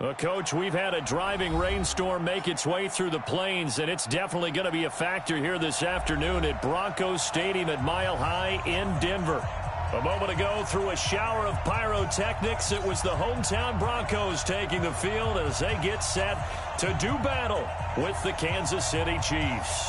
Well, Coach, we've had a driving rainstorm make its way through the plains, and it's definitely going to be a factor here this afternoon at Broncos Stadium at Mile High in Denver. A moment ago, through a shower of pyrotechnics, it was the hometown Broncos taking the field as they get set to do battle with the Kansas City Chiefs.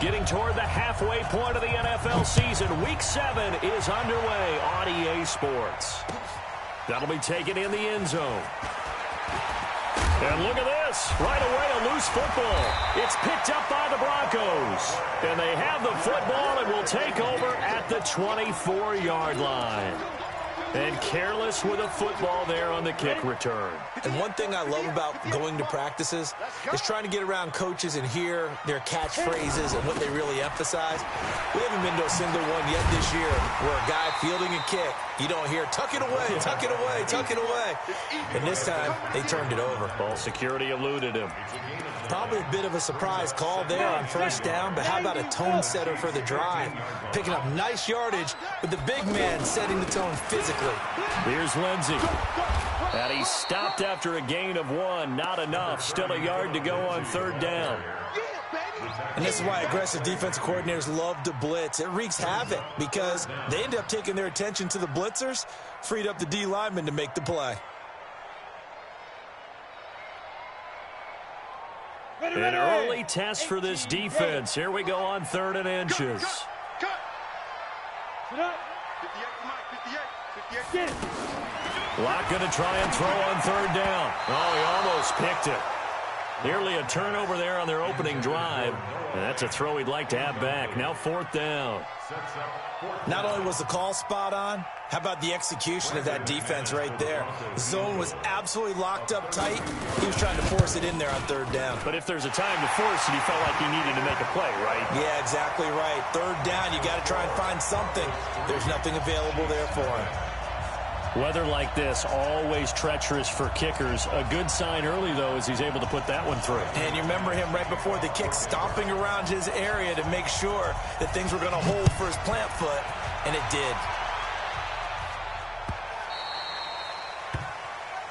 Getting toward the halfway point of the NFL season, Week 7 is underway on EA Sports. That'll be taken in the end zone. And look at this. Right away, a loose football. It's picked up by the Broncos. And they have the football and will take over at the 24-yard line. And careless with a football there on the kick return. And one thing I love about going to practices is trying to get around coaches and hear their catchphrases and what they really emphasize. We haven't been to a single one yet this year where a guy fielding a kick, you don't hear, tuck it away, tuck it away, tuck it away. And this time, they turned it over. Ball security eluded him. Probably a bit of a surprise call there on first down, but how about a tone setter for the drive? Picking up nice yardage, but the big man setting the tone physically. Here's Lindsey. And he stopped after a gain of 1. Not enough. Still a yard to go on third down. And this is why aggressive defensive coordinators love to blitz. It wreaks havoc because they end up taking their attention to the blitzers, freed up the D lineman to make the play. An early test for this defense. Here we go on 3rd and inches. Locke going to try and throw on 3rd down. Oh, he almost picked it. Nearly a turnover there on their opening drive. And that's a throw he'd like to have back. Now 4th down. Not only was the call spot on, how about the execution of that defense right there? The zone was absolutely locked up tight. He was trying to force it in there on 3rd down. But if there's a time to force it, he felt like he needed to make a play, right? Yeah, exactly right. 3rd down, you got to try and find something. There's nothing available there for him. Weather like this, always treacherous for kickers. A good sign early, though, is he's able to put that one through. And you remember him right before the kick stomping around his area to make sure that things were going to hold for his plant foot, and it did.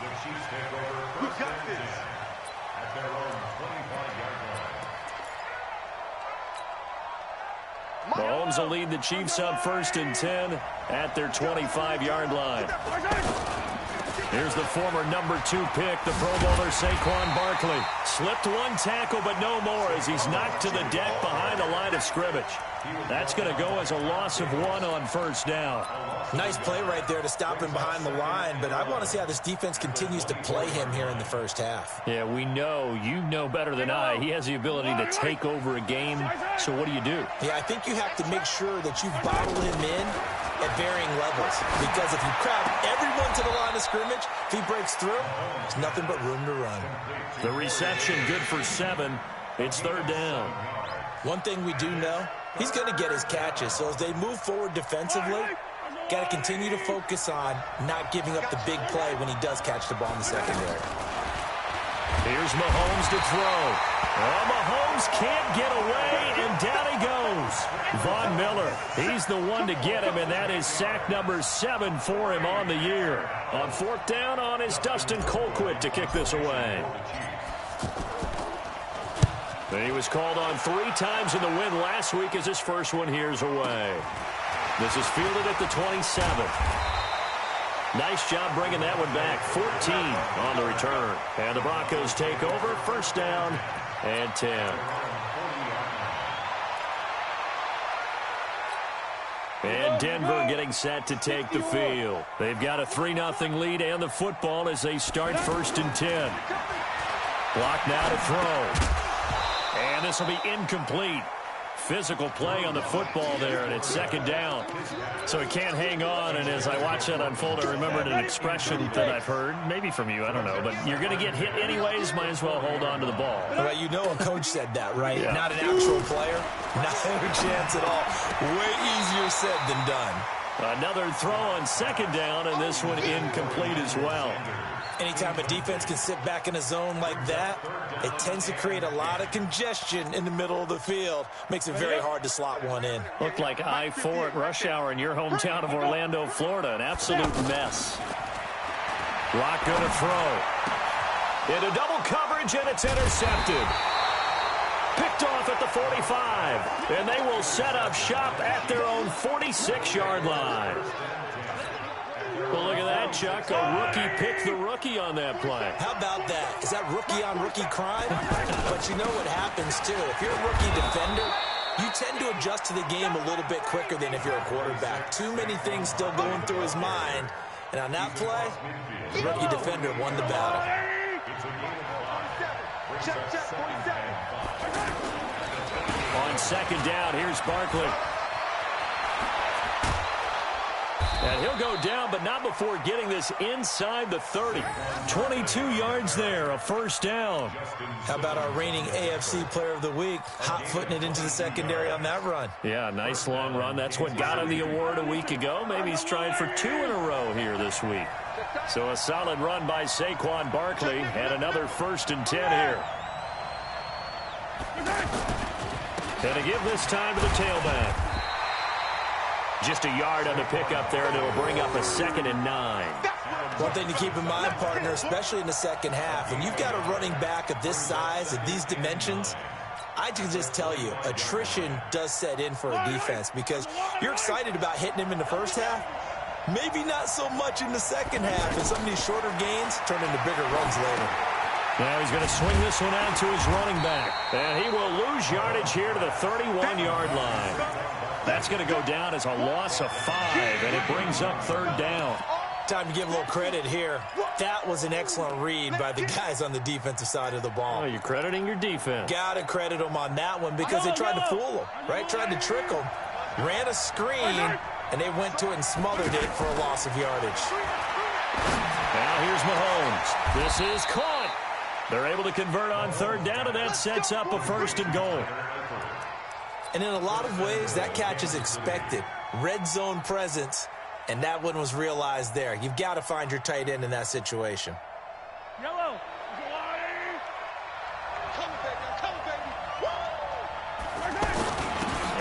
The Chiefs take over first and 10 at their own 25-yard line. Mahomes will lead the Chiefs up 1st and 10 at their 25-yard line. Here's the former number 2 pick, the Pro Bowler Saquon Barkley. Slipped one tackle, but no more as he's knocked to the deck behind the line of scrimmage. That's going to go as a loss of 1 on 1st down. Nice play right there to stop him behind the line, but I want to see how this defense continues to play him here in the first half. Yeah, we know, you know better than I, he has the ability to take over a game, so what do you do? Yeah, I think you have to make sure that you bottle him in at varying levels, because if you crowd everyone to the line of scrimmage, if he breaks through, there's nothing but room to run. The reception good for 7. It's 3rd down. One thing we do know, he's going to get his catches, so as they move forward defensively, got to continue to focus on not giving up the big play when he does catch the ball in the secondary. Here's Mahomes to throw. Oh, Mahomes can't get away, and down he goes. Von Miller, he's the one to get him, and that is sack number 7 for him on the year. On 4th down on is Dustin Colquitt to kick this away. He was called on 3 times in the win last week as his first one here's away. This is fielded at the 27. Nice job bringing that one back. 14 on the return. And the Broncos take over. 1st down and 10. And Denver getting set to take the field. They've got a 3-0 lead and the football as they start 1st and 10. Block now to throw. And this will be incomplete. physical play on the football there, and it's second down. So he can't hang on, and as I watch that unfold, I remembered an expression that I've heard, maybe from you, I don't know, but you're going to get hit anyways, might as well hold on to the ball. Well, you know a coach said that, right? Yeah. Not an actual player. Not a chance at all. Way easier said than done. Another throw on second down, and this one incomplete as well. Anytime a defense can sit back in a zone like that, it tends to create a lot of congestion in the middle of the field. Makes it very hard to slot one in. Looked like I-4 at rush hour in your hometown of Orlando, Florida. An absolute mess. Rock going to throw. Into double coverage, and it's intercepted. Picked off at the 45, and they will set up shop at their own 46-yard line. Well, look at that, Chuck. A rookie picked the rookie on that play. How about that? Is that rookie-on-rookie crime? But you know what happens, too. If you're a rookie defender, you tend to adjust to the game a little bit quicker than if you're a quarterback. Too many things still going through his mind. And on that play, the rookie defender won the battle. On second down, here's Barkley. And he'll go down, but not before getting this inside the 30. 22 yards there, a first down. How about our reigning AFC Player of the Week, hot-footing it into the secondary on that run? Yeah, nice long run. That's what got him the award a week ago. Maybe he's trying for 2 in a row here this week. So a solid run by Saquon Barkley, and another 1st and 10 here. And to give this time to the tailback. Just a yard on the pickup there, and it'll bring up a 2nd and 9. One thing to keep in mind, partner, especially in the second half, when you've got a running back of this size, of these dimensions, I can just tell you, attrition does set in for a defense because you're excited about hitting him in the first half. Maybe not so much in the second half, and some of these shorter gains turn into bigger runs later. Now he's going to swing this one out to his running back. And he will lose yardage here to the 31-yard line. That's going to go down as a loss of 5, and it brings up 3rd down. Time to give a little credit here. That was an excellent read by the guys on the defensive side of the ball. Oh, you're crediting your defense. Got to credit them on that one because they tried to fool them, right? Tried to trick them. Ran a screen, and they went to it and smothered it for a loss of yardage. Now here's Mahomes. This is caught. They're able to convert on 3rd down, and that sets up a 1st and goal. And in a lot of ways, that catch is expected. Red zone presence, and that one was realized there. You've got to find your tight end in that situation. Yellow.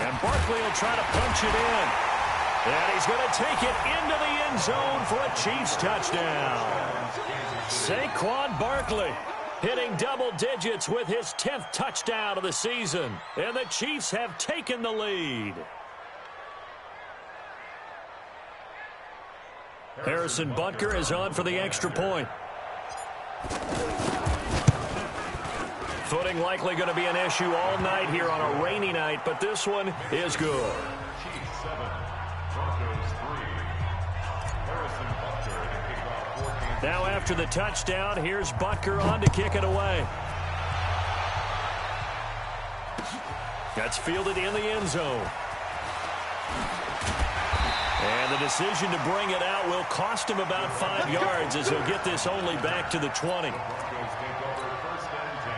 And Barkley will try to punch it in. And he's going to take it into the end zone for a Chiefs touchdown. Saquon Barkley hitting double digits with his 10th touchdown of the season. And the Chiefs have taken the lead. Harrison Butker is on for the extra point. Footing likely going to be an issue all night here on a rainy night, but this one is good. Chiefs 7, Broncos 3. Harrison Butker to kick off 14. Now after the touchdown, here's Butker on to kick it away. That's fielded in the end zone. And the decision to bring it out will cost him about 5 yards as he'll get this only back to the 20.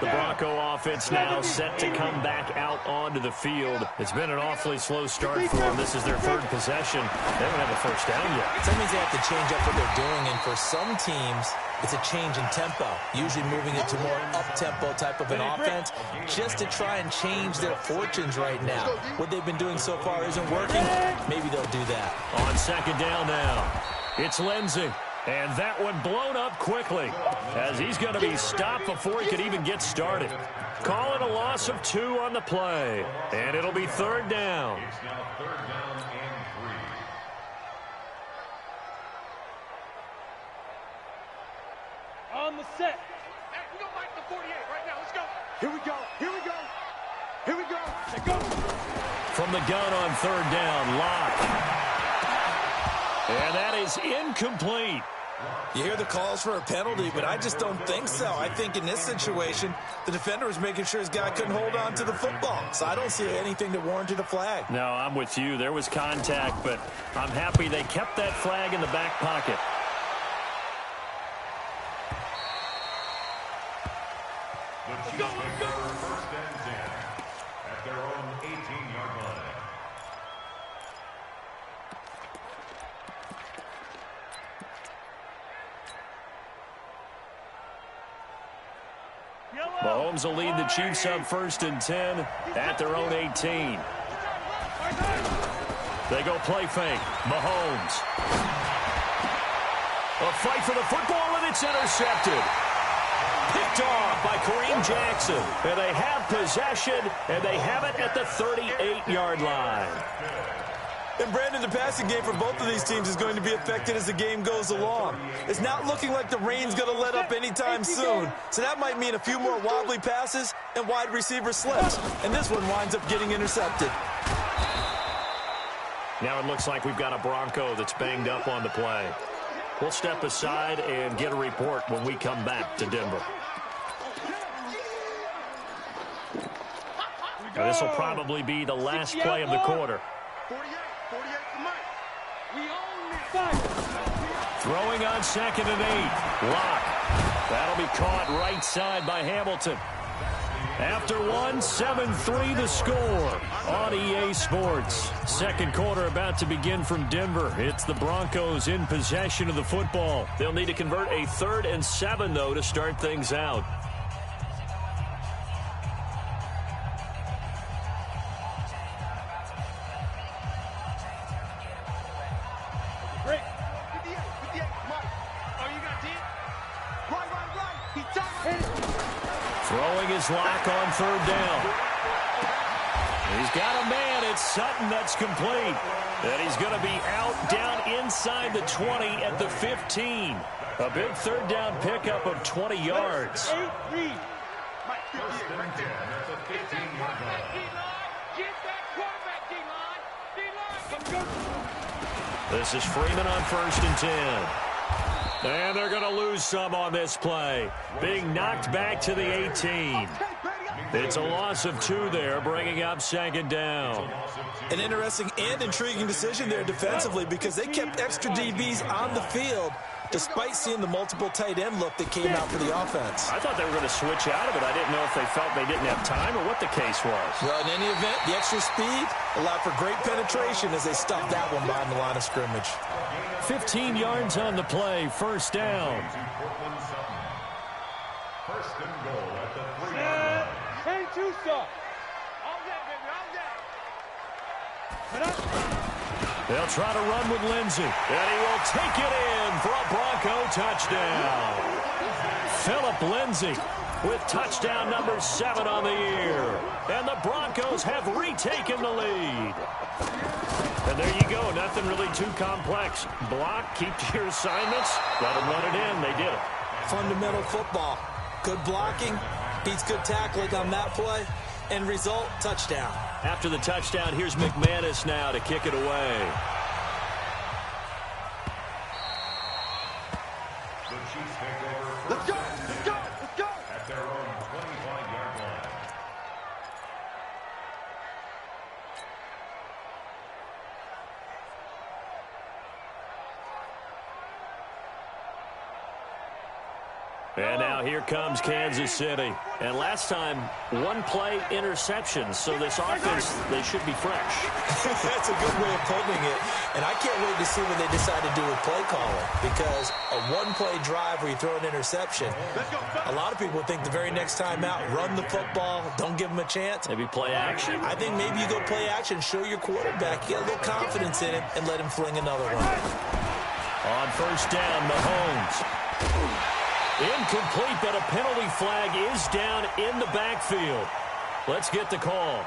The Bronco offense now set to come back out onto the field. It's been an awfully slow start for them. This is their 3rd possession. They don't have a first down yet. That means they have to change up what they're doing, and for some teams, it's a change in tempo, usually moving it to more up-tempo type of an offense, just to try and change their fortunes right now. What they've been doing so far isn't working. Maybe they'll do that. On second down now, it's Lindsey. And that one blown up quickly as he's going to be stopped before he could even get started. Call it a loss of 2 on the play. And it'll be 3rd down. It's now 3rd down and 3. On the set. Hey, we don't like the 48 right now. Let's go. Here we go. Here we go. Here we go. Let's go. From the gun on 3rd down, Locke. And that is incomplete. You hear the calls for a penalty, but I just don't think so. I think in this situation, the defender was making sure his guy couldn't hold on to the football. So I don't see anything that warranted a flag. No, I'm with you. There was contact, but I'm happy they kept that flag in the back pocket. The Chiefs take over first and 10 at their own 18-yard line. Mahomes will lead the Chiefs up first and 10 at their own 18. They go play fake. Mahomes. A fight for the football, and it's intercepted. Picked off by Kareem Jackson. And they have possession, and they have it at the 38-yard line. And, Brandon, the passing game for both of these teams is going to be affected as the game goes along. It's not looking like the rain's going to let up anytime soon. So that might mean a few more wobbly passes and wide receiver slips. And this one winds up getting intercepted. Now it looks like we've got a Bronco that's banged up on the play. We'll step aside and get a report when we come back to Denver. Now, this will probably be the last play of the quarter. 48 for Mike. We own it. Throwing on 2nd and 8. Lock. That'll be caught right side by Hamilton. After one, 7-3 the score on EA Sports. Second quarter about to begin from Denver. It's the Broncos in possession of the football. They'll need to convert a 3rd and 7, though, to start things out. Great. 58, Mike. Oh, you got 10? Right. He touched it. Throwing his lock on 3rd down. He's got a man. It's Sutton that's complete. And he's going to be out down inside the 20 at the 15. A big 3rd down pickup of 20 yards. First and 10 at the 15-yard line. Get that quarterback, D-line. Let's go. This is Freeman on 1st and 10. And they're going to lose some on this play. Being knocked back to the 18. It's a loss of 2 there, bringing up 2nd down. An interesting and intriguing decision there defensively because they kept extra DBs on the field despite seeing the multiple tight end look that came out for the offense. I thought they were going to switch out of it. I didn't know if they felt they didn't have time or what the case was. Well, in any event, the extra speed allowed for great penetration as they stuffed that one behind the line of scrimmage. 15 yards on the play, 1st down. First and goal at the 3-yard line. Hey, Tusa. All day, baby, all day. Put up. They'll try to run with Lindsey. And he will take it in for a Bronco touchdown. Phillip Lindsey with touchdown number 7 on the year. And the Broncos have retaken the lead. And there you go. Nothing really too complex. Block, keep to your assignments, let them run it in. They did it. Fundamental football. Good blocking, beats good tackling on that play. End result, touchdown. After the touchdown, here's McManus now to kick it away. The Chiefs take over Let's first go. and 10 Let's go. Let's go. at their own 25-yard line. And now here comes Kansas City. And last time, 1-play interception. So this offense, they should be fresh. That's a good way of putting it. And I can't wait to see what they decide to do with play calling. Because a 1-play drive where you throw an interception, a lot of people think the very next time out, run the football, don't give them a chance. Maybe play action. I think maybe you go play action, show your quarterback, get a little confidence in him, and let him fling another one. On 1st down, Mahomes. Incomplete, but a penalty flag is down in the backfield. Let's get the call.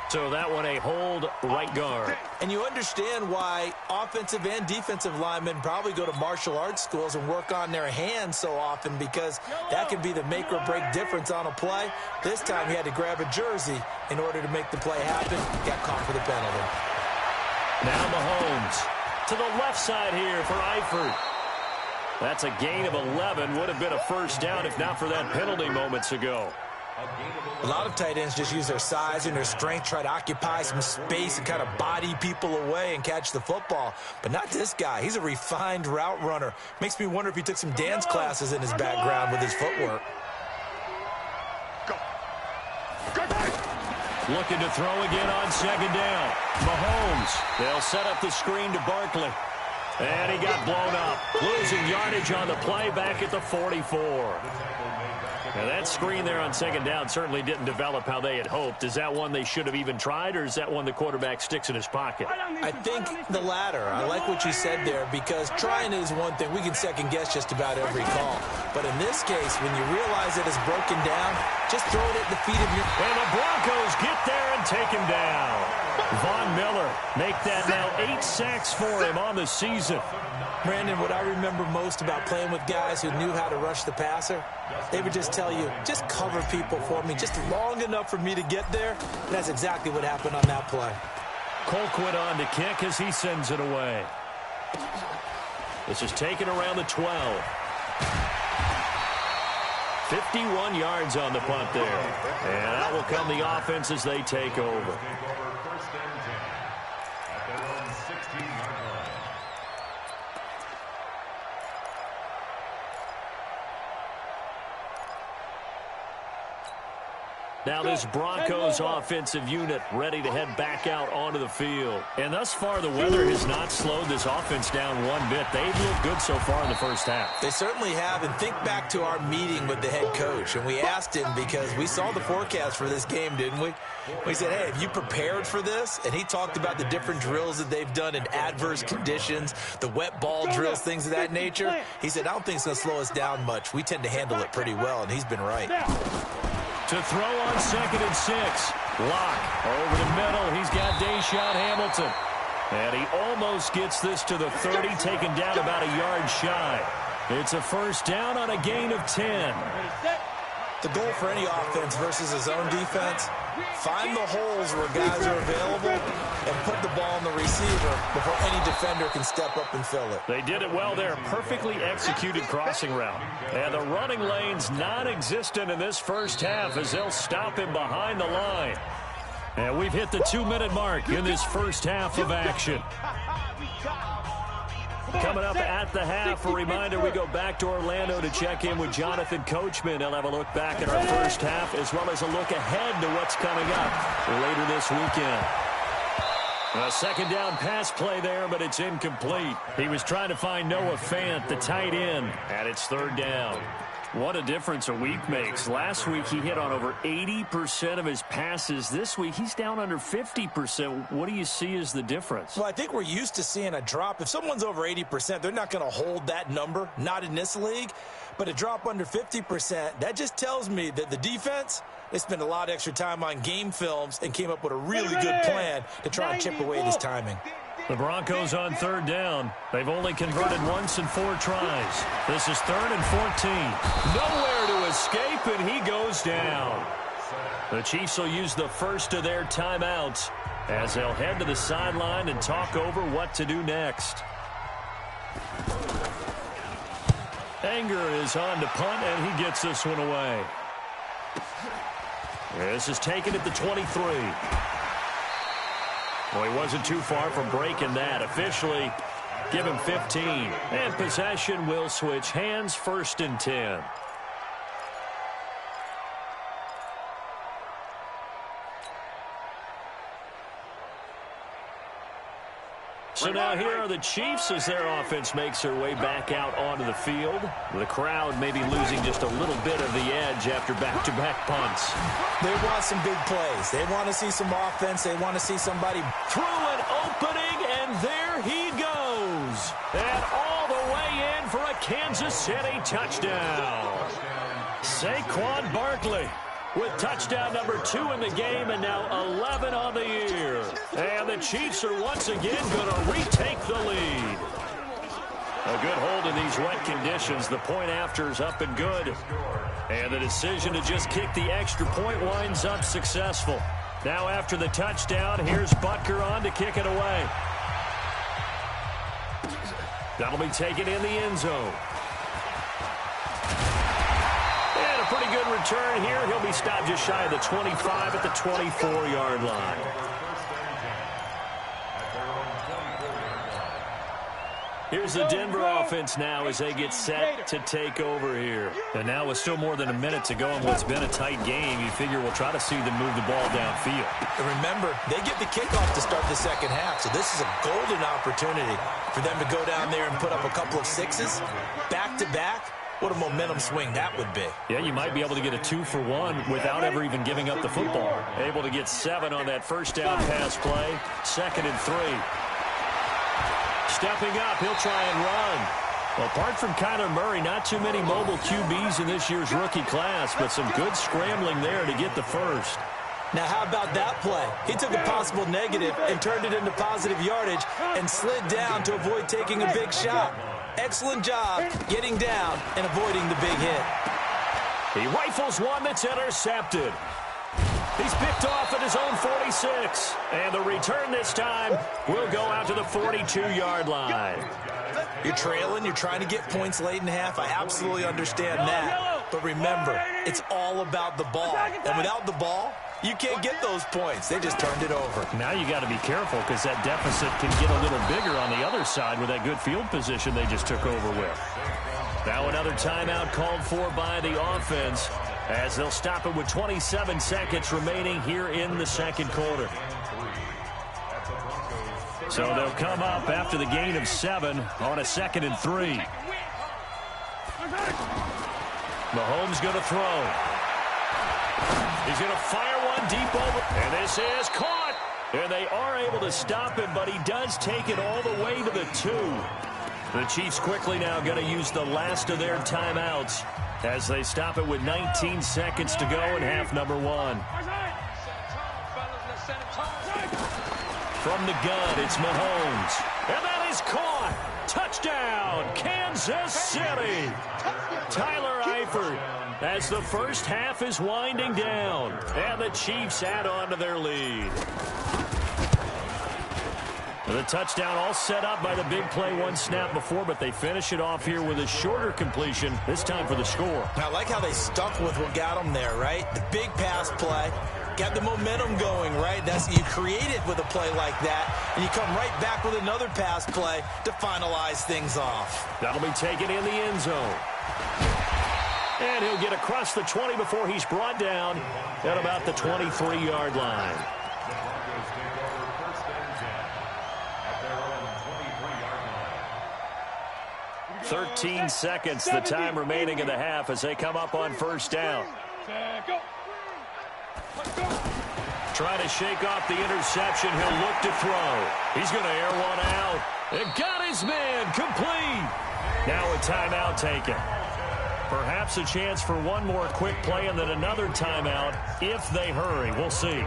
So that one a hold right guard. And you understand why offensive and defensive linemen probably go to martial arts schools and work on their hands so often because that can be the make or break difference on a play. This time he had to grab a jersey in order to make the play happen. Got caught for the penalty. Now Mahomes. to the left side here for Eifert. That's a gain of 11. Would have been a first down if not for that penalty moments ago. A lot of tight ends just use their size and their strength, try to occupy some space and kind of body people away and catch the football. But not this guy. He's a refined route runner. Makes me wonder if he took some dance classes in his background with his footwork. Looking to throw again on second down. Mahomes. They'll set up the screen to Barkley. And he got blown up. Losing yardage on the play back at the 44. Now that screen there on second down certainly didn't develop how they had hoped. Is that one they should have even tried, or is that one the quarterback sticks in his pocket? I think the latter. I like what you said there, because trying is one thing. We can second guess just about every call. But in this case, when you realize it is broken down, just throw it at the feet of your... And the Broncos get there and take him down. Von Miller make that now 8 sacks for him on the season. Brandon, what I remember most about playing with guys who knew how to rush the passer, they would just tell you, just cover people for me just long enough for me to get there. And that's exactly what happened on that play. Colquitt on to kick as he sends it away. This is taken around the 12. 51 yards on the punt there. And out will come the offense as they take over. First and 10 at their own 16-yard line. Now this Broncos offensive unit ready to head back out onto the field. And thus far, the weather has not slowed this offense down one bit. They've looked good so far in the first half. They certainly have. And think back to our meeting with the head coach. And we asked him, because we saw the forecast for this game, didn't we? We said, hey, have you prepared for this? And he talked about the different drills that they've done in adverse conditions, the wet ball drills, things of that nature. He said, I don't think it's going to slow us down much. We tend to handle it pretty well, and he's been right. To throw on 2nd and 6. Lock over the middle. He's got Deshaun Hamilton. And he almost gets this to the 30, taken down about a yard shy. It's a first down on a gain of 10. The goal for any offense versus his own defense, find the holes where guys are available and put the ball on the receiver before any defender can step up and fill it. They did it well there. Perfectly executed crossing route. And the running lane's non-existent in this first half as they'll stop him behind the line. And we've hit the 2-minute mark in this first half of action. Coming up at the half, a reminder, we go back to Orlando to check in with Jonathan Coachman. He'll have a look back at our first half as well as a look ahead to what's coming up later this weekend. A second down pass play there, but it's incomplete. He was trying to find Noah Fant, the tight end, and it's 3rd down. What a difference a week makes. Last week, he hit on over 80% of his passes. This week, he's down under 50%. What do you see as the difference? Well, I think we're used to seeing a drop. If someone's over 80%, they're not going to hold that number, not in this league. But a drop under 50%, that just tells me that the defense, they spent a lot of extra time on game films and came up with a really good plan to try and chip away at his timing. The Broncos on 3rd down. They've only converted once in 4 tries. This is 3rd and 14. Nowhere to escape, and he goes down. The Chiefs will use the first of their timeouts as they'll head to the sideline and talk over what to do next. Anger is on to punt, and he gets this one away. This is taken at the 23. Well, he wasn't too far from breaking that. Officially, give him 15. And possession will switch hands, 1st and 10. So now here are the Chiefs as their offense makes their way back out onto the field. The crowd may be losing just a little bit of the edge after back-to-back punts. They want some big plays. They want to see some offense. They want to see somebody through an opening, and there he goes. And all the way in for a Kansas City touchdown. Saquon Barkley with touchdown number 2 in the game and now 11 on the year. And the Chiefs are once again going to retake the lead. A good hold in these wet conditions. The point after is up and good. And the decision to just kick the extra point winds up successful. Now after the touchdown, here's Butker on to kick it away. That'll be taken in the end zone. And a pretty good return here. He'll be stopped just shy of the 25 at the 24-yard line. Here's the Denver offense now as they get set to take over here. And now with still more than a minute to go in what's been a tight game, you figure we'll try to see them move the ball downfield. And remember, they get the kickoff to start the second half, so this is a golden opportunity for them to go down there and put up a couple of sixes back-to-back. What a momentum swing that would be. Yeah, you might be able to get a 2-for-1 without ever even giving up the football. Able to get 7 on that first down pass play. 2nd and 3. Stepping up, he'll try and run. Well, apart from Kyler Murray, not too many mobile QBs in this year's rookie class, but some good scrambling there to get the first. Now, how about that play? He took a possible negative and turned it into positive yardage and slid down to avoid taking a big shot. Excellent job getting down and avoiding the big hit. He rifles one that's intercepted. He's picked off at his own 46. And the return this time will go out to the 42-yard line. You're trailing. You're trying to get points late in half. I absolutely understand that. But remember, it's all about the ball. And without the ball, you can't get those points. They just turned it over. Now you got to be careful because that deficit can get a little bigger on the other side with that good field position they just took over with. Now another timeout called for by the offense, as they'll stop it with 27 seconds remaining here in the second quarter. So they'll come up after the gain of 7 on a 2nd and 3. Mahomes going to throw. He's going to fire one deep over. And this is caught. And they are able to stop him, but he does take it all the way to the 2. The Chiefs quickly now going to use the last of their timeouts as they stop it with 19 seconds to go in half number 1. From the gun, it's Mahomes. And that is caught. Touchdown, Kansas City. Tyler Eifert as the first half is winding down. And the Chiefs add on to their lead. The touchdown all set up by the big play one snap before, but they finish it off here with a shorter completion, this time for the score. I like how they stuck with what got them there, right? The big pass play. Got the momentum going, right? That's you create it with a play like that, and you come right back with another pass play to finalize things off. That'll be taken in the end zone. And he'll get across the 20 before he's brought down at about the 23-yard line. 13 seconds, the time remaining in the half as they come up on first down. Trying to shake off the interception. He'll look to throw. He's going to air one out. And got his man complete. Now a timeout taken. Perhaps a chance for one more quick play and then another timeout if they hurry. We'll see.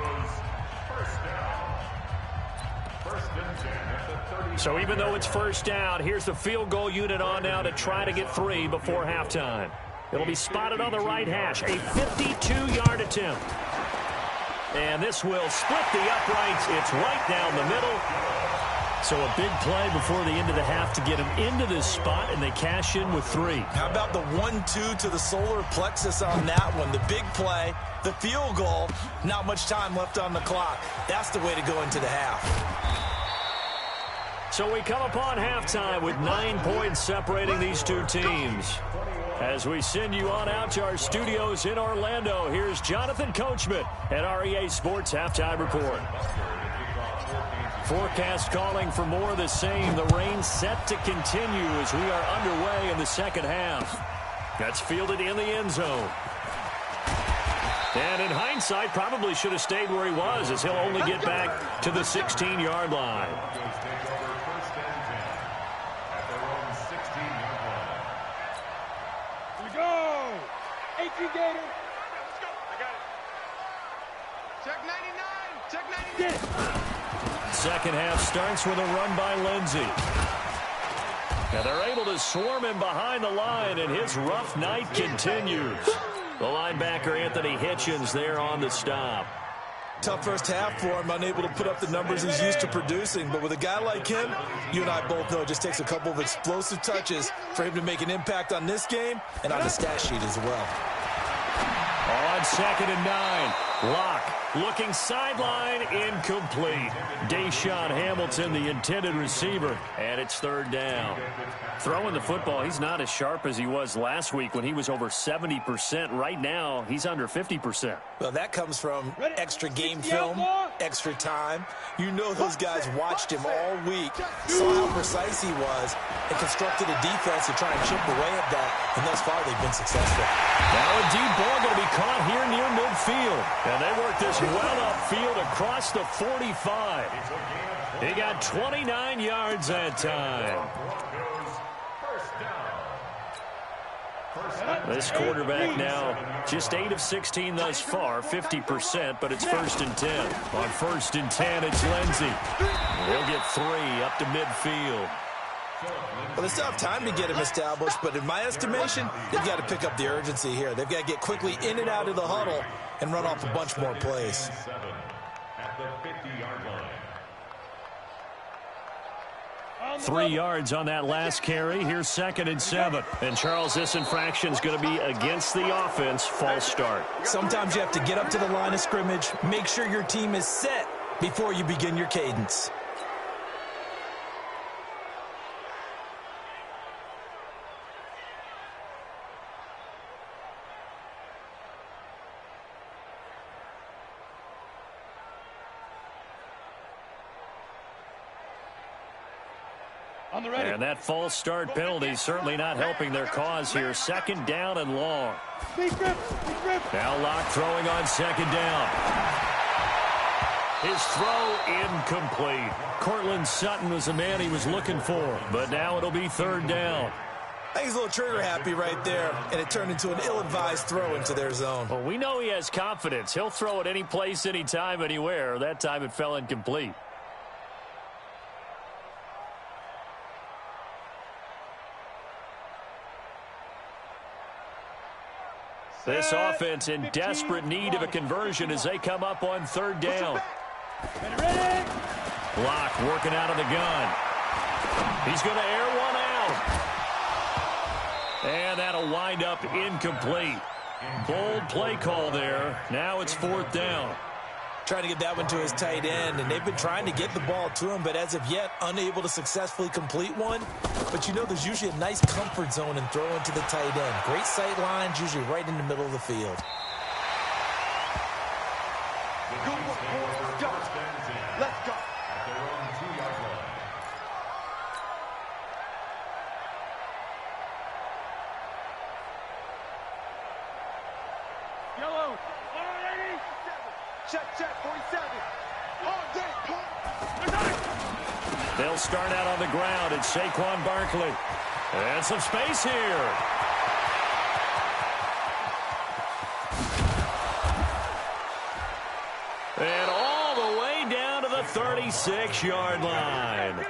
So even though it's first down, here's the field goal unit on now to try to get 3 before halftime. It'll be spotted on the right hash. A 52-yard attempt. And this will split the uprights. It's right down the middle. So a big play before the end of the half to get him into this spot, and they cash in with 3. How about the 1-2 to the solar plexus on that one? The big play, the field goal, not much time left on the clock. That's the way to go into the half. So we come upon halftime with 9 points separating these two teams. As we send you on out to our studios in Orlando, here's Jonathan Coachman at REA Sports Halftime Report. Forecast calling for more of the same. The rain set to continue as we are underway in the second half. That's fielded in the end zone. And in hindsight, probably should have stayed where he was, as he'll only get back to the 16-yard line. Here we go. 18 Gator. Let's go. I got it. Check 99. Check 99. Second half starts with a run by Lindsey. And they're able to swarm him behind the line, and his rough night continues. The linebacker, Anthony Hitchens, there on the stop. Tough first half for him, unable to put up the numbers he's used to producing. But with a guy like him, you and I both know it just takes a couple of explosive touches for him to make an impact on this game and on the stat sheet as well. On 2nd and 9, Locke looking sideline, incomplete. Deshaun Hamilton, the intended receiver, and it's 3rd down. Throwing the football, he's not as sharp as he was last week when he was over 70%. Right now, he's under 50%. Well, that comes from extra game film, extra time. You know those guys watched him all week, saw how precise he was, and constructed a defense to try and chip away at that, and thus far they've been successful. Now a deep ball going to be caught here near midfield. And they work this well upfield across the 45. He got 29 yards that time. This quarterback now just 8 of 16 thus far, 50%, but it's 1st and 10. On 1st and 10, it's Lindsey. He'll get 3 up to midfield. Well, they still have time to get him established, but in my estimation, they've got to pick up the urgency here. They've got to get quickly in and out of the huddle and run off a bunch more plays. At the 50-yard line. 3 yards on that last carry. Here's 2nd and 7. And Charles, this infraction is going to be against the offense. False start. Sometimes you have to get up to the line of scrimmage, make sure your team is set before you begin your cadence. And that false start penalty certainly not helping their cause here. 2nd down and long. Now Locke throwing on 2nd down. His throw incomplete. Cortland Sutton was the man he was looking for, but now it'll be 3rd down. I think he's a little trigger happy right there, and it turned into an ill-advised throw into their zone. Well, we know he has confidence. He'll throw it any place, anytime, anywhere. That time it fell incomplete. This offense in desperate need of a conversion as they come up on 3rd down. Locke working out of the gun. He's going to air one out. And that'll wind up incomplete. Bold play call there. Now it's 4th down. Trying to get that one to his tight end, and they've been trying to get the ball to him, but as of yet, unable to successfully complete one. But you know there's usually a nice comfort zone in throwing to the tight end. Great sight lines, usually right in the middle of the field. Let's go. At their own 2-yard line. Yellow. Already. Check, 47. All day. They'll start out on the ground. It's Saquon Barkley. And some space here. And all the way down to the 36-yard line.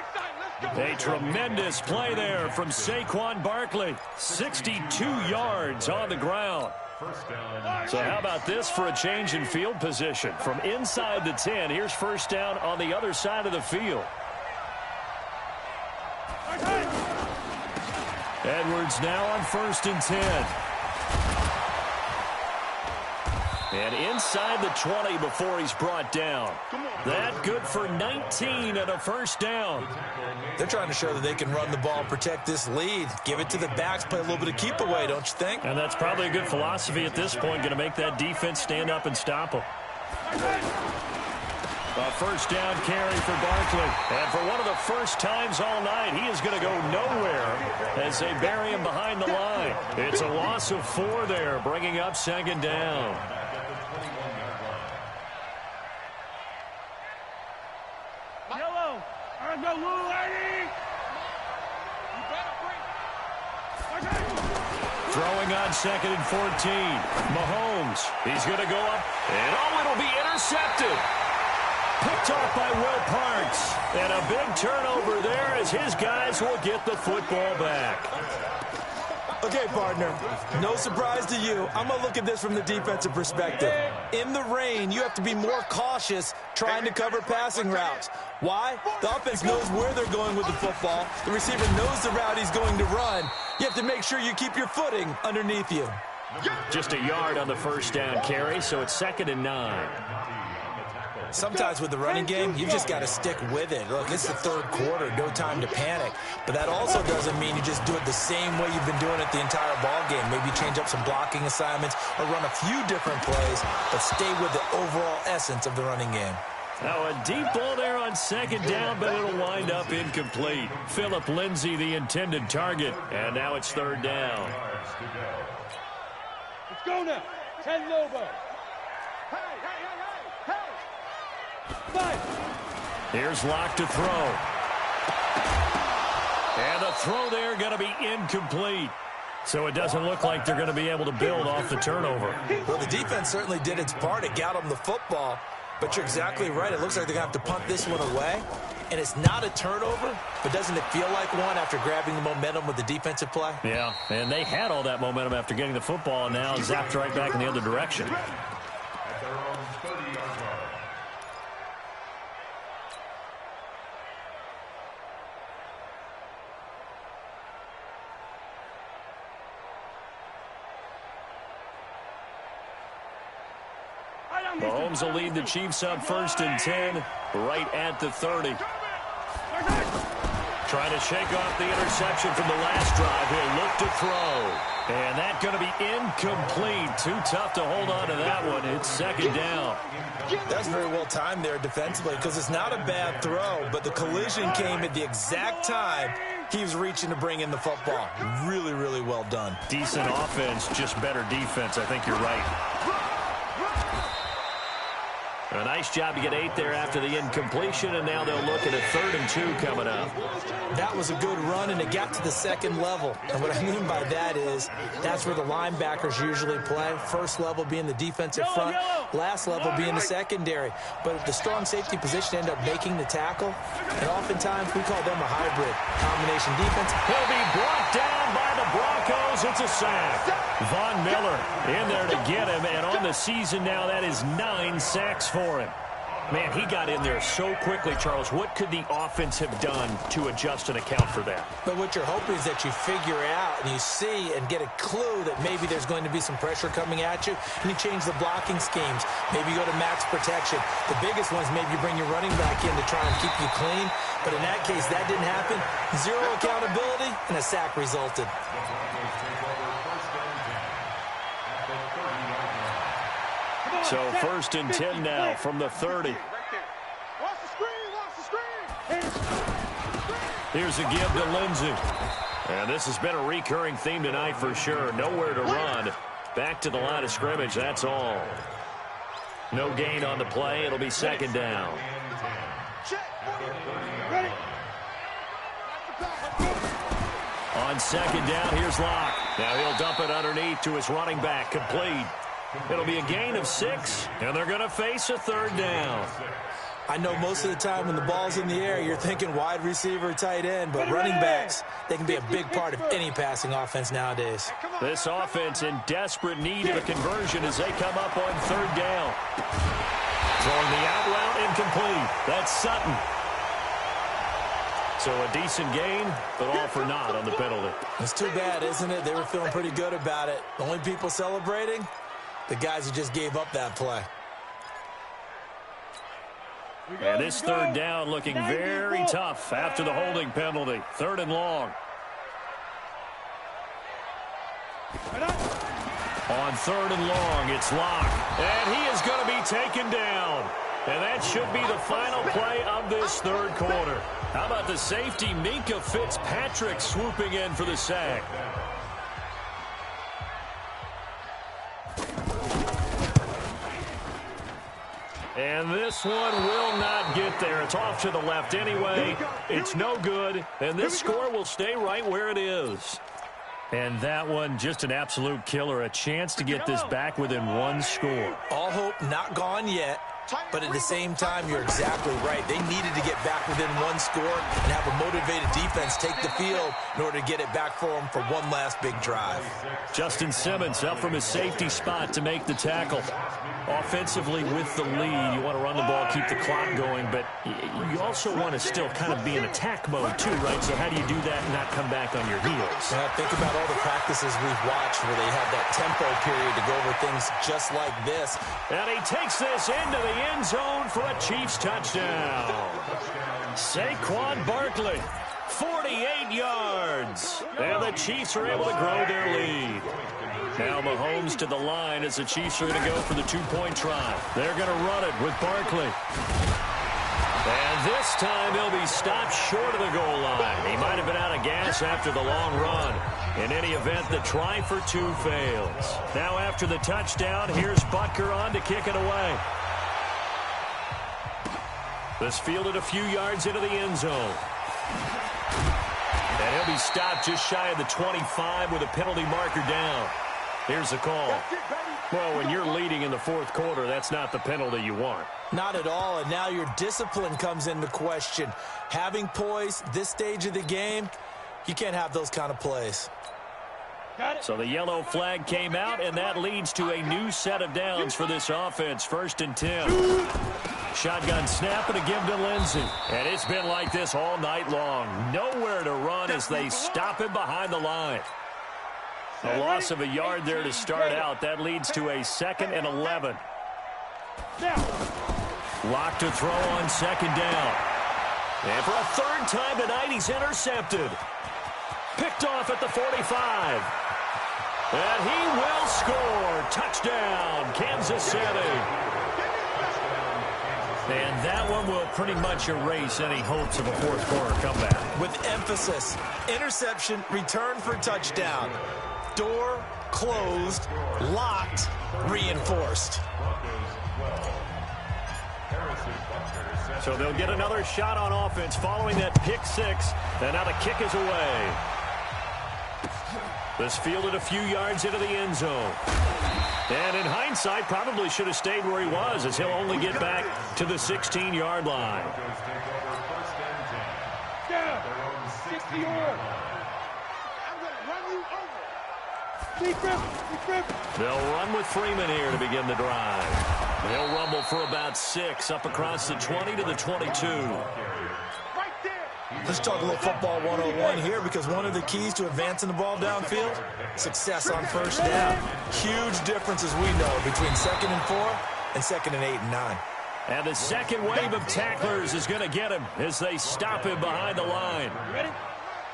A tremendous play there from Saquon Barkley. 62 yards on the ground. So how about this for a change in field position? From inside the 10, here's 1st down on the other side of the field. Edwards now on 1st and 10. And inside the 20 before he's brought down. That good for 19 and a 1st down. They're trying to show that they can run the ball and protect this lead. Give it to the backs, play a little bit of keep away, don't you think? And that's probably a good philosophy at this point, going to make that defense stand up and stop them. A 1st down carry for Barkley. And for one of the first times all night, he is going to go nowhere as they bury him behind the line. It's a loss of 4 there, bringing up 2nd down. Yellow. And the lady. You better bring. Throwing on 2nd and 14. Mahomes. He's going to go up. And it'll be intercepted. Picked off by Will Parks. And a big turnover there as his guys will get the football back. Okay, partner, no surprise to you. I'm going to look at this from the defensive perspective. In the rain, you have to be more cautious trying to cover passing routes. Why? The offense knows where they're going with the football. The receiver knows the route he's going to run. You have to make sure you keep your footing underneath you. Just a yard on the first down carry, so it's 2nd and 9. Sometimes with the running game, you just got to stick with it. Look, it's the third quarter, no time to panic. But that also doesn't mean you just do it the same way you've been doing it the entire ball game. Maybe change up some blocking assignments or run a few different plays, but stay with the overall essence of the running game. Now a deep ball there on 2nd down, but it'll wind up incomplete. Phillip Lindsay, the intended target, and now it's 3rd down. Let's go now. 10 Lobo. Hey. Here's Locke to throw. And the throw there going to be incomplete. So it doesn't look like they're going to be able to build off the turnover. Well, the defense certainly did its part. It got them the football. But you're exactly right. It looks like they're going to have to punt this one away. And it's not a turnover, but doesn't it feel like one after grabbing the momentum with the defensive play? Yeah, and they had all that momentum after getting the football, and now zapped right back in the other direction. Mahomes will lead the Chiefs up 1st and 10, right at the 30. Trying to shake off the interception from the last drive. He'll look to throw. And that's going to be incomplete. Too tough to hold on to that one. It's 2nd down. That's very well timed there defensively because it's not a bad throw, but the collision came at the exact time he was reaching to bring in the football. Really, really well done. Decent offense, just better defense. I think you're right. A nice job to get 8 there after the incompletion, and now they'll look at a 3rd and 2 coming up. That was a good run, and it got to the 2nd level. And what I mean by that is that's where the linebackers usually play. First level being the defensive front, last level being the secondary. But the strong safety position ended up making the tackle, and oftentimes we call them a hybrid combination defense. He'll be brought down by the Broncos. It's a sack. Von Miller in there to get him, and on the season now, that is 9 sacks for him. Man, he got in there so quickly, Charles. What could the offense have done to adjust and account for that? But what you're hoping is that you figure out and you see and get a clue that maybe there's going to be some pressure coming at you, and you change the blocking schemes. Maybe you go to max protection. The biggest one is maybe you bring your running back in to try and keep you clean. But in that case, that didn't happen. Zero accountability, and a sack resulted. So 1st and 10 now from the 30. Here's a give to Lindsay. And this has been a recurring theme tonight for sure. Nowhere to run. Back to the line of scrimmage, that's all. No gain on the play. It'll be 2nd down. On 2nd down, here's Locke. Now he'll dump it underneath to his running back. Complete. It'll be a gain of 6, and they're going to face a 3rd down. I know most of the time when the ball's in the air, you're thinking wide receiver, tight end, but running backs, they can be a big part of any passing offense nowadays. This offense in desperate need of a conversion as they come up on 3rd down. Throwing the out route incomplete. That's Sutton. So a decent gain, but all for naught on the penalty. It's too bad, isn't it? They were feeling pretty good about it. The only people celebrating, the guys who just gave up that play. And this 3rd down looking very tough after the holding penalty. 3rd and long. On 3rd and long, it's Locke. And he is going to be taken down. And that should be the final play of this 3rd quarter. How about the safety, Minkah Fitzpatrick, swooping in for the sack. And this one will not get there. It's off to the left anyway. It's no good. And this score will stay right where it is. And that one, just an absolute killer. A chance to get this back within 1 score. All hope not gone yet. But at the same time, you're exactly right. They needed to get back within one score and have a motivated defense take the field in order to get it back for them for one last big drive. Justin Simmons up from his safety spot to make the tackle. Offensively with the lead, you want to run the ball, keep the clock going, but you also want to still kind of be in attack mode too, right? So how do you do that and not come back on your heels? Think about all the practices we've watched where they have that tempo period to go over things just like this. And he takes this into the end zone for a Chiefs touchdown. Saquon Barkley, 48 yards. And the Chiefs are able to grow their lead. Now Mahomes to the line as the Chiefs are going to go for the two-point try. They're going to run it with Barkley. And this time he'll be stopped short of the goal line. He might have been out of gas after the long run. In any event, the try for two fails. Now after the touchdown, here's Butker on to kick it away. This fielded a few yards into the end zone. And he'll be stopped just shy of the 25 with a penalty marker down. Here's the call. Well, when you're leading in the fourth quarter, that's not the penalty you want. Not at all, and now your discipline comes into question. Having poise this stage of the game, you can't have those kind of plays. So the yellow flag came out, and that leads to a new set of downs for this offense. 1st and 10. Shotgun snap and a give to Lindsey. And it's been like this all night long. Nowhere to run as they stop him behind the line. A loss of a yard there to start out. That leads to a 2nd and 11. Lock to throw on 2nd down. And for a 3rd time tonight, he's intercepted. Picked off at the 45. And he will score. Touchdown, Kansas City. And that one will pretty much erase any hopes of a fourth quarter comeback. With emphasis, interception, return for touchdown. Door closed, locked, reinforced. So they'll get another shot on offense following that pick six. And now the kick is away. This fielded a few yards into the end zone. And in hindsight, probably should have stayed where he was, as he'll only get back to the 16-yard line. Down. 60 yards. I'm going to run you over. They'll run with Freeman here to begin the drive. They'll rumble for about 6 up across the 20 to the 22. Right there. Let's talk a little football 101 here, because one of the keys to advancing the ball downfield, success on 1st down. Huge difference, as we know, between 2nd and 4 and 2nd and 8 and 9. And the second wave of tacklers is going to get him as they stop him behind the line. Ready?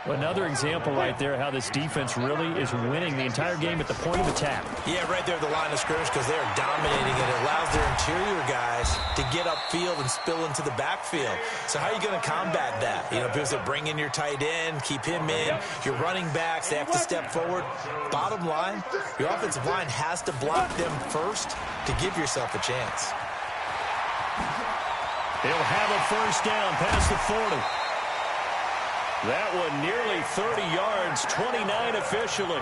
Another example right there how this defense really is winning the entire game at the point of attack. Yeah, right there at the line of scrimmage, because they are dominating it. It allows their interior guys to get upfield and spill into the backfield. So how are you going to combat that? You know, because they bring in your tight end, keep him in. Your running backs, they have to step forward. Bottom line, your offensive line has to block them first to give yourself a chance. He'll have a 1st down past the 40. That one nearly 30 yards, 29 officially.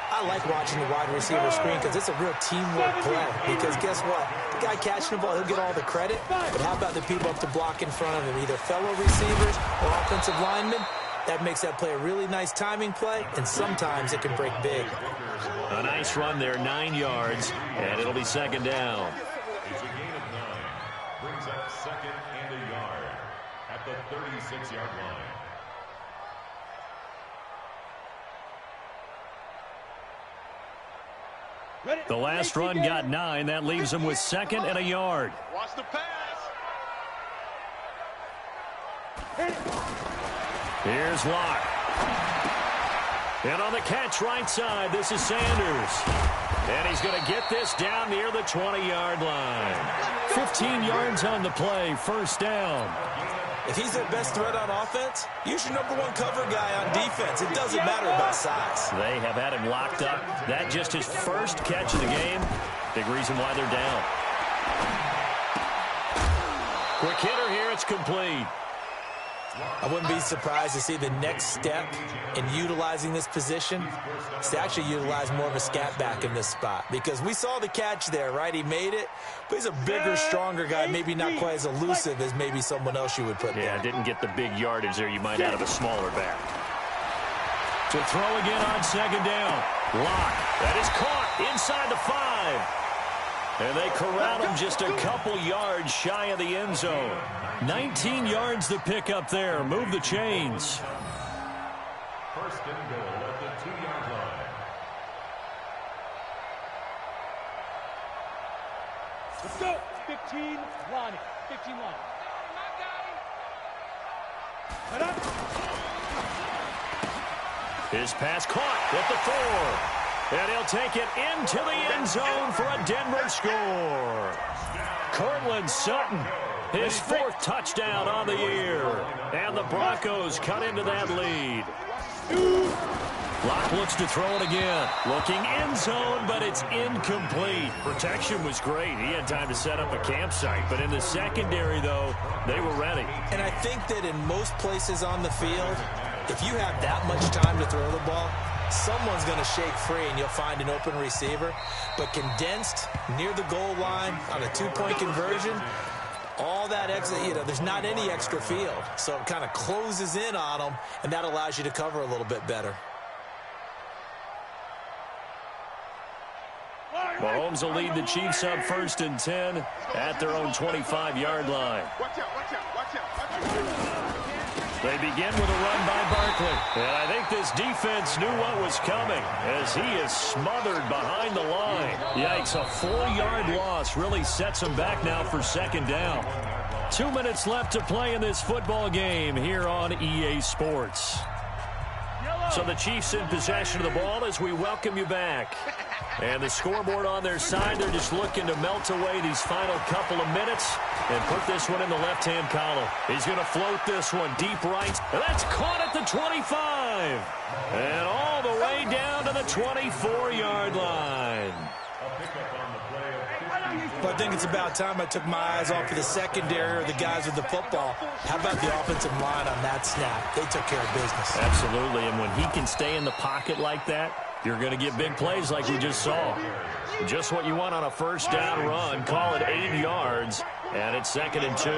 I like watching the wide receiver screen because it's a real teamwork play. Because guess what? The guy catching the ball, he'll get all the credit. But how about the people up to block in front of him, either fellow receivers or offensive linemen? That makes that play a really nice timing play, and sometimes it can break big. A nice run there, 9 yards, and it'll be 2nd down. It's a gain of 9. Brings up 2nd and a yard at the 36-yard line. The last run got 9. That leaves him with 2nd and a yard. Watch the pass. Here's Locke. And on the catch right side, this is Sanders. And he's going to get this down near the 20-yard line. 15 yards on the play, 1st down. If he's their best threat on offense, use your #1 cover guy on defense. It doesn't matter about size. They have had him locked up. That just his 1st catch of the game. Big reason why they're down. Quick hitter here. It's complete. I wouldn't be surprised to see the next step in utilizing this position is to actually utilize more of a scat back in this spot, because we saw the catch there, right? He made it, but he's a bigger, stronger guy, maybe not quite as elusive as maybe someone else you would put there. Yeah, didn't get the big yardage there you might out of a smaller back. To throw again on second down. Lock. That is caught inside the 5. And they corral him just a couple yards shy of the end zone. 19 yards to pick up there. Move the chains. First and goal at the 2-yard line. Let's go. 15 line. 15 line. Head up. His pass caught at the 4. And he'll take it into the end zone for a Denver score. Cortland Sutton, his 4th touchdown on the year. And the Broncos cut into that lead. Locke looks to throw it again. Looking end zone, but it's incomplete. Protection was great. He had time to set up a campsite. But in the secondary, though, they were ready. And I think that in most places on the field, if you have that much time to throw the ball, someone's going to shake free and you'll find an open receiver. But condensed near the goal line on a 2-point conversion, all that extra, there's not any extra field. So it kind of closes in on them, and that allows you to cover a little bit better. Mahomes will lead the Chiefs up 1st and 10 at their own 25-yard line. Watch out, watch out, watch out, watch out. They begin with a run by Barkley. And I think this defense knew what was coming as he is smothered behind the line. Yikes, a 4-yard loss really sets him back now for 2nd down. 2 minutes left to play in this football game here on EA Sports. So the Chiefs in possession of the ball as we welcome you back. And the scoreboard on their side, they're just looking to melt away these final couple of minutes and put this one in the left-hand column. He's going to float this one deep right. And that's caught at the 25. And all the way down to the 24-yard line. But I think it's about time I took my eyes off of the secondary or the guys with the football. How about the offensive line on that snap? They took care of business. Absolutely, and when he can stay in the pocket like that, you're going to get big plays like we just saw. Just what you want on a 1st down run. Call it 8 yards, and it's 2nd and 2.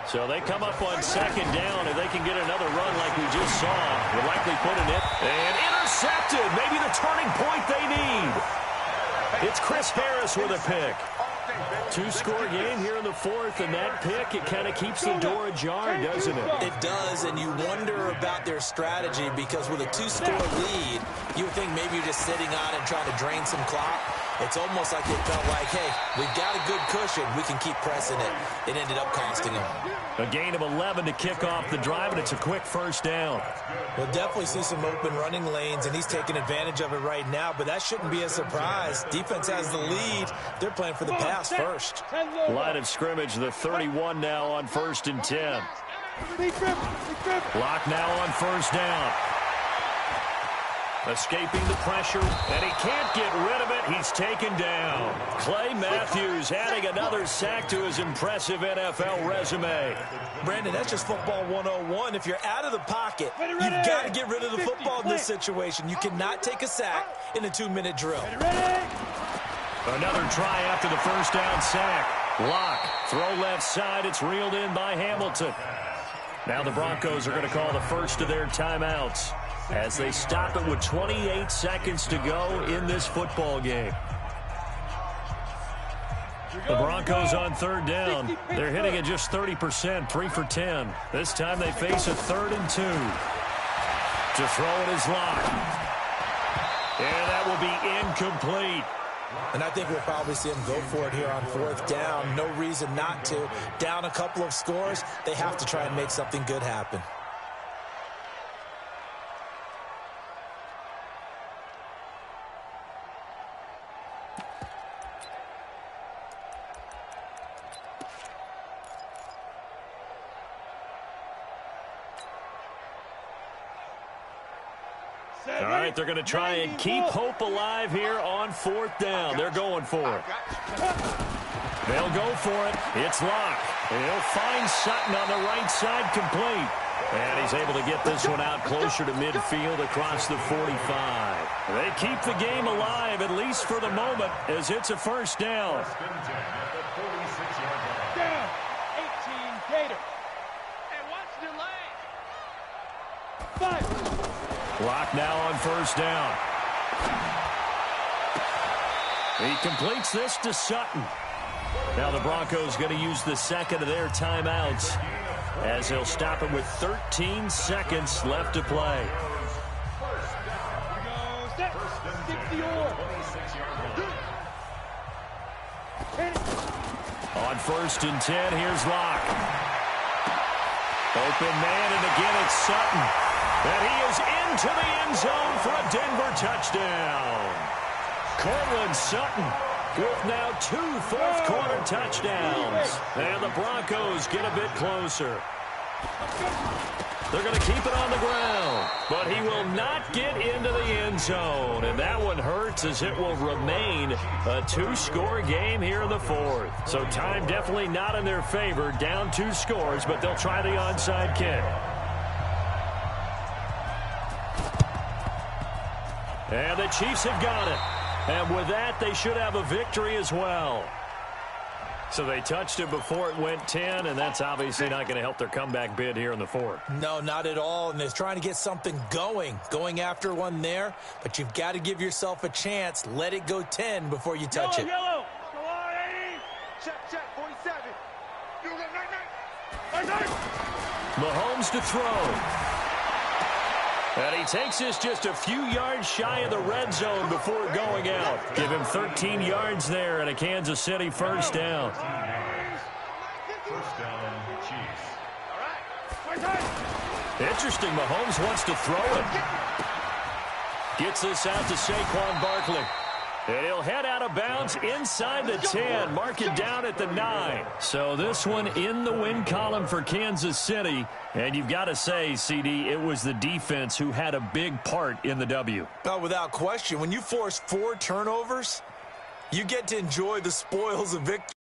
So they come up on 2nd down, and they can get another run like we just saw. Will likely put it in. And intercepted. Maybe the turning point they need. It's Chris Harris with a pick. 2-score game here in the 4th, and that pick, it kind of keeps the door ajar, doesn't it? It does, and you wonder about their strategy, because with a 2-score lead, you would think maybe you're just sitting on and trying to drain some clock. It's almost like they felt like, hey, we've got a good cushion. We can keep pressing it. It ended up costing them. A gain of 11 to kick off the drive, and it's a quick 1st down. We'll definitely see some open running lanes, and he's taking advantage of it right now, but that shouldn't be a surprise. Defense has the lead. They're playing for the pass first. Line of scrimmage, the 31 now on 1st and 10. Lock now on 1st down. Escaping the pressure, and he can't get rid of it. He's taken down. Clay Matthews adding another sack to his impressive NFL resume. Brandon, that's just football 101. If you're out of the pocket, you've got to get rid of the football in this situation. You cannot take a sack in a 2-minute drill. Another try after the 1st down sack. Lock, throw left side. It's reeled in by Hamilton. Now the Broncos are going to call the first of their timeouts as they stop it with 28 seconds to go in this football game. The Broncos on 3rd down. They're hitting at just 30%, 3 for 10. This time they face a 3rd and 2. To throw it is Lock. And that will be incomplete. And I think we'll probably see them go for it here on 4th down. No reason not to. Down a couple of scores, they have to try and make something good happen. All right, they're going to try and keep hope alive here on 4th down. They're going for it. They'll go for it. It's Lock. He'll find Sutton on the right side complete. And he's able to get this one out closer to midfield across the 45. They keep the game alive, at least for the moment, as it's a first down. Down. 18 Gator. And watch delay. 5. Clock now on first down. He completes this to Sutton. Now the Broncos going to use the second of their timeouts as they'll stop it with 13 seconds left to play. Set. 60-yard. On first and 10, here's Locke. Open man, and again it's Sutton. And he is into the end zone for a Denver touchdown. Cortland Sutton with now 2 fourth-quarter touchdowns. And the Broncos get a bit closer. They're going to keep it on the ground, but he will not get into the end zone. And that one hurts, as it will remain a 2-score game here in the fourth. So time definitely not in their favor, down 2 scores, but they'll try the onside kick. And the Chiefs have got it. And with that, they should have a victory as well. So they touched it before it went 10, and that's obviously not going to help their comeback bid here in the fourth. No, not at all. And they're trying to get something going after one there. But you've got to give yourself a chance. Let it go 10 before you touch it. Yellow. Go on, 80. Check, 47. You got 99. Mahomes to throw. And he takes this just a few yards shy of the red zone before going out. Give him 13 yards there and a Kansas City first down. First down, Chiefs. All right. Interesting, Mahomes wants to throw it. Gets this out to Saquon Barkley. And he'll head out of bounds inside the 10, mark it down at the 9. So this one in the win column for Kansas City. And you've got to say, CD, it was the defense who had a big part in the W. Oh, without question. When you force 4 turnovers, you get to enjoy the spoils of victory.